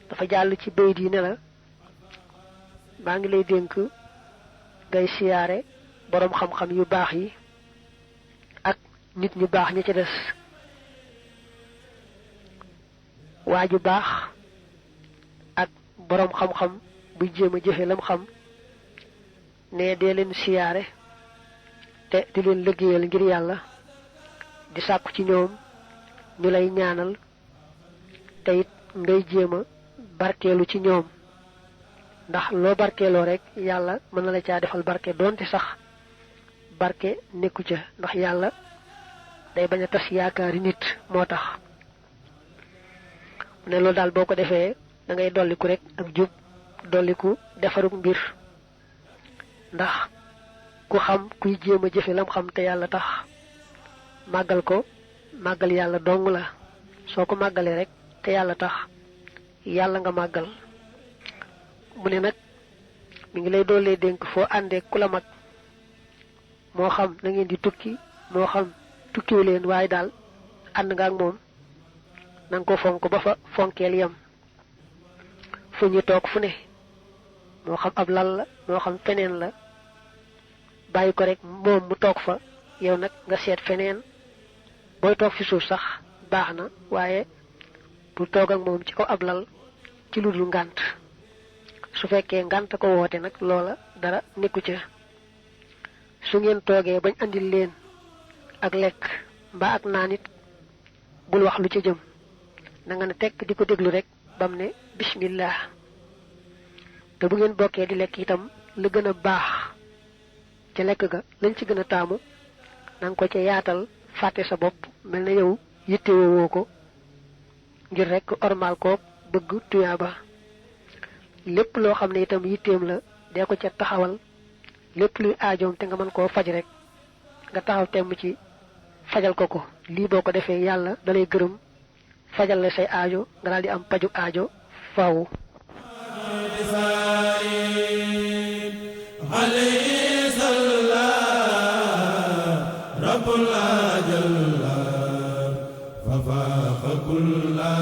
dafa jàll ci bayit yi ne la maa ngi lay dénk ngay siyaare boroom xam-xam yu baax yi ak nit ñu baax ñi ci des waa ju baax ak boroom xam-xam buy jéem a jëfe lam xam ne dee leen siyaare te di leen liggéeyal ngir yàlla di sàkku ci ñoom ñu lay ñaanal te it ngay jéem a barkeelu ci ñoom ndax loo barkeeloo rek yàlla mën na la caa defal barke doonte sax barke nekku ca ndax yàlla day bañ a tas yaakaari nit moo tax mu ne loolu daal boo ko defee da ngay dolliku rek ak jub dolliku defaruk mbir ndax ku xam kuy jéem a jëfe lam xam te yàlla tax màggal ko màggal yàlla dong la soo ko màggalee rek te yàlla tax yàlla nga màggal mu ne nag mi ngi lay doolee dénk foo àndee ku la mag moo xam na ngeen di tukki moo xam tukkiwu leen waaye daal ànd nga ak moom na nga ko fonk ba fa fonkeel yam fu ñu toog fu ne moo xam ab lal la moo xam feneen la bàyyi ko rek moom mu toog fa yow nag nga seet feneen booy toog fi suuf sax baax na waaye bu toog ak moom ci kaw ab lal ci lu dul ngànt su fekkee ngànt ko woote nag loola dara nekku ca su ngeen toogee bañ andil leen ak lekk mbaa ak naan it bul wax lu ca jëm na nga ne tekk di ko déglu rek bam ne bismillah te bu ngeen bokkee di lekk itam la gën a baax ca lekk ga lañ ci gën a taamu na nga ko ca yaatal fàtte sa bopp mel na yow yittewoo ko ngir rek ormal ko bëgg tuyaaba lépp loo xam ne itam yitteem la dee ko ca taxawal lépp luy aajoom te nga mën koo faj rek nga taxaw temm ci fajal ko lii boo ko defee yàlla dalay gërëm fajal la say aajo nga daal di am paju aajo faaw rabbul ajalla fa faaqa kulla